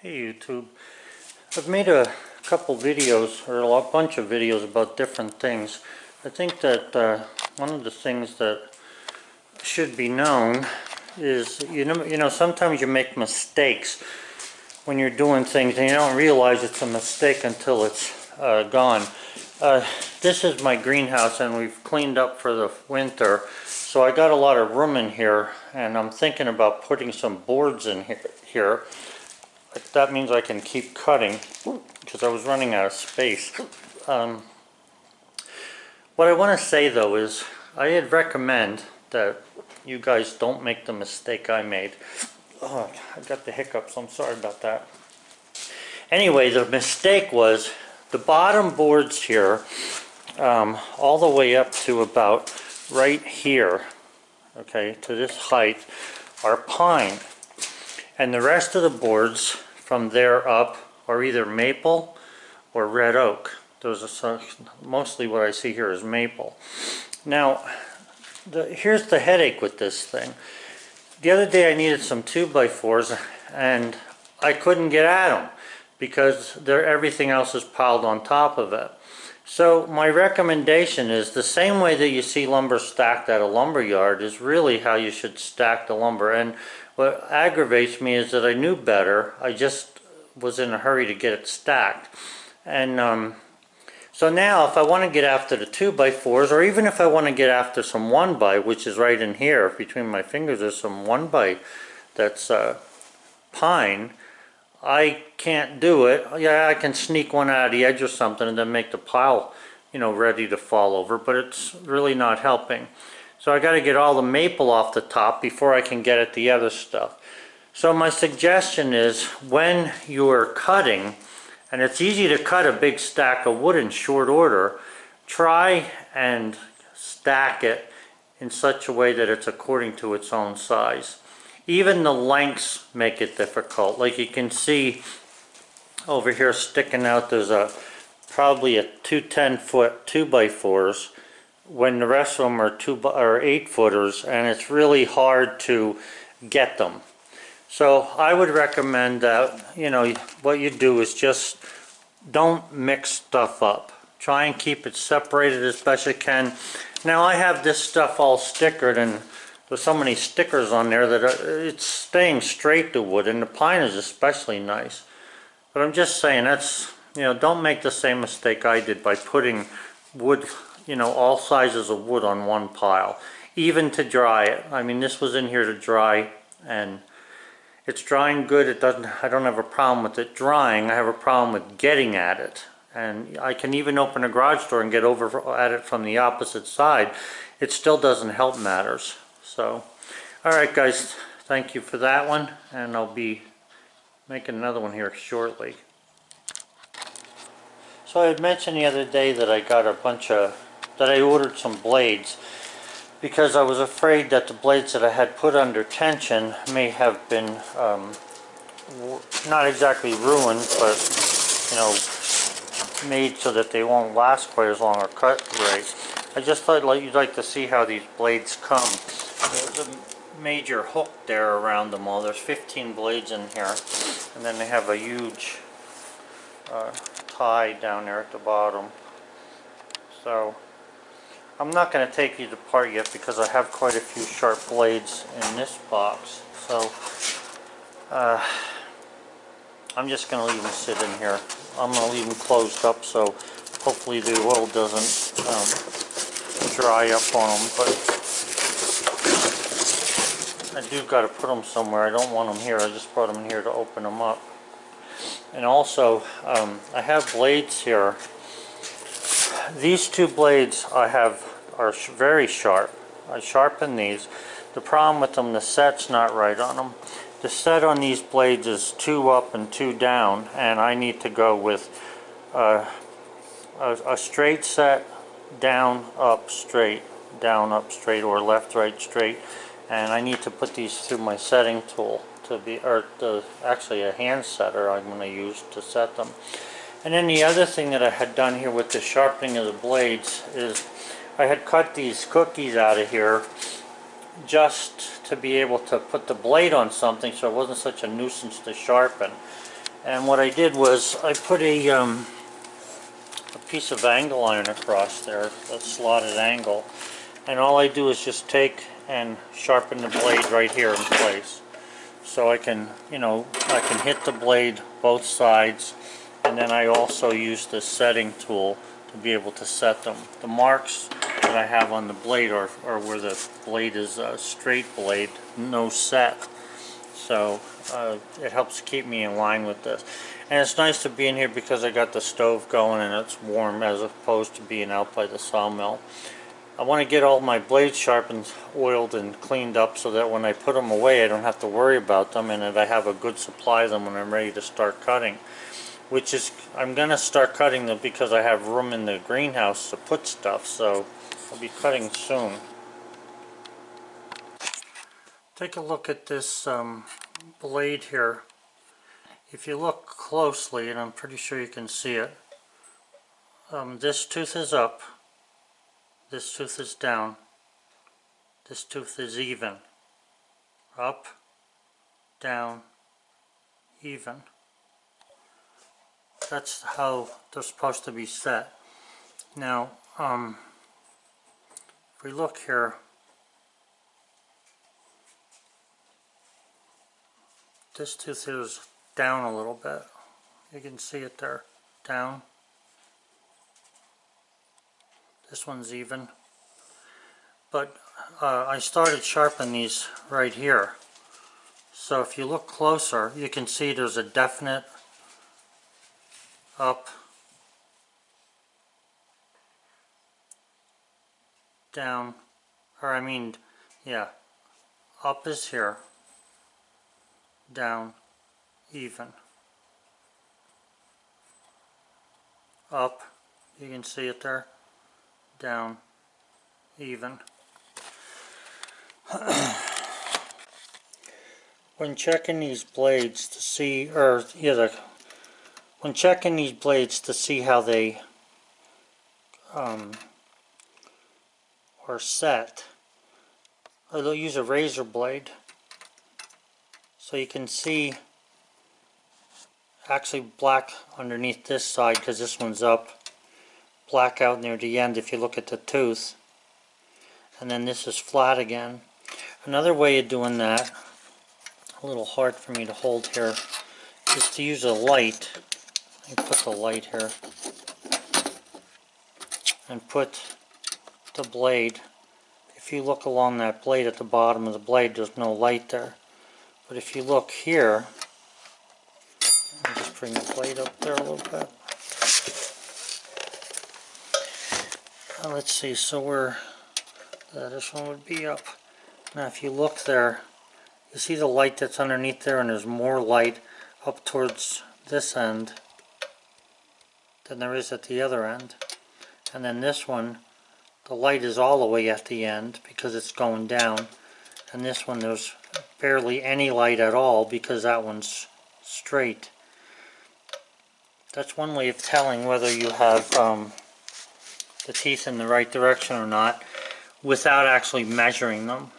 Hey YouTube, I've made a couple videos, or a bunch of videos about different things. I think that one of the things that should be known is, sometimes you make mistakes when you're doing things and you don't realize it's a mistake until it's gone. This is my greenhouse and we've cleaned up for the winter, so I got a lot of room in here and I'm thinking about putting some boards in here. That means I can keep cutting because I was running out of space. What I want to say though is I'd recommend that you guys don't make the mistake I made. Oh, I got the hiccups, I'm sorry about that. Anyway, the mistake was the bottom boards here, all the way up to about right here, okay, to this height, are pine. And the rest of the boards from there up are either maple or red oak. Those are mostly what I see here is maple. Now, here's the headache with this thing. The other day I needed some 2x4s and I couldn't get at them because everything else is piled on top of it. So my recommendation is the same way that you see lumber stacked at a lumber yard is really how you should stack the lumber. And what aggravates me is that I knew better. I just was in a hurry to get it stacked. And so now if I want to get after the 2x4s, or even if I want to get after some 1x, which is right in here between my fingers, there's some 1x that's pine. I can't do it. Yeah, I can sneak one out of the edge or something and then make the pile, ready to fall over, but it's really not helping. So I got to get all the maple off the top before I can get at the other stuff. So my suggestion is when you're cutting, and it's easy to cut a big stack of wood in short order, try and stack it in such a way that it's according to its own size. Even the lengths make it difficult. Like you can see over here sticking out, there's probably two 10-foot 2x4s when the rest of them are 8-footers, and it's really hard to get them. So I would recommend that what you do is just don't mix stuff up. Try and keep it separated as best you can. Now I have this stuff all stickered and there's so many stickers on there that it's staying straight to wood, and the pine is especially nice. But I'm just saying, that's, don't make the same mistake I did by putting wood, all sizes of wood on one pile, even to dry it. I mean, this was in here to dry and it's drying good. I don't have a problem with it drying. I have a problem with getting at it. And I can even open a garage door and get over at it from the opposite side. It still doesn't help matters. So, alright guys, thank you for that one, and I'll be making another one here shortly. So I had mentioned the other day that I got that I ordered some blades because I was afraid that the blades that I had put under tension may have been not exactly ruined, but made so that they won't last quite as long or cut right. I just thought you'd like to see how these blades come. There's a major hook there around them all. There's 15 blades in here, and then they have a huge tie down there at the bottom. So I'm not going to take these apart yet because I have quite a few sharp blades in this box. So I'm just going to leave them sit in here. I'm going to leave them closed up so hopefully the oil doesn't dry up on them. But I do got to put them somewhere. I don't want them here. I just brought them in here to open them up. And also, I have blades here. These two blades I have are very sharp. I sharpen these. The problem with them, the set's not right on them. The set on these blades is 2 up and 2 down, and I need to go with a straight set, down, up, straight, or left, right, straight. And I need to put these through my setting tool actually a hand setter I'm going to use to set them. And then the other thing that I had done here with the sharpening of the blades is I had cut these cookies out of here just to be able to put the blade on something so it wasn't such a nuisance to sharpen. And what I did was I put a piece of angle iron across there, a slotted angle, and all I do is just take and sharpen the blade right here in place. So I can, I can hit the blade both sides, and then I also use the setting tool to be able to set them. The marks that I have on the blade are where the blade is a straight blade, no set. So it helps keep me in line with this. And it's nice to be in here because I got the stove going and it's warm as opposed to being out by the sawmill. I want to get all my blades sharpened, oiled, and cleaned up so that when I put them away I don't have to worry about them, and that I have a good supply of them when I'm ready to start cutting. Which is, I'm going to start cutting them because I have room in the greenhouse to put stuff, so I'll be cutting soon. Take a look at this blade here. If you look closely, and I'm pretty sure you can see it, this tooth is up, this tooth is down, this tooth is even. Up, down, even. That's how they're supposed to be set. Now, if we look here, this tooth here is down a little bit. You can see it there, down. This one's even. But I started sharpening these right here. So if you look closer, you can see there's a definite up, down, up is here, down, even. Up, you can see it there, down, even. When checking these blades to see, when checking these blades to see how they are set, I'll use a razor blade so you can see actually black underneath this side because this one's up, black out near the end if you look at the tooth, and then this is flat again. Another way of doing that, a little hard for me to hold here, is to use a light. Let me put the light here and put the blade. If you look along that blade at the bottom of the blade, there's no light there. But if you look here, I'll just bring the blade up there a little bit. Let's see, so this one would be up. Now if you look there, you see the light that's underneath there, and there's more light up towards this end than there is at the other end. And then this one, the light is all the way at the end because it's going down. And this one, there's barely any light at all because that one's straight. That's one way of telling whether you have the teeth in the right direction or not without actually measuring them.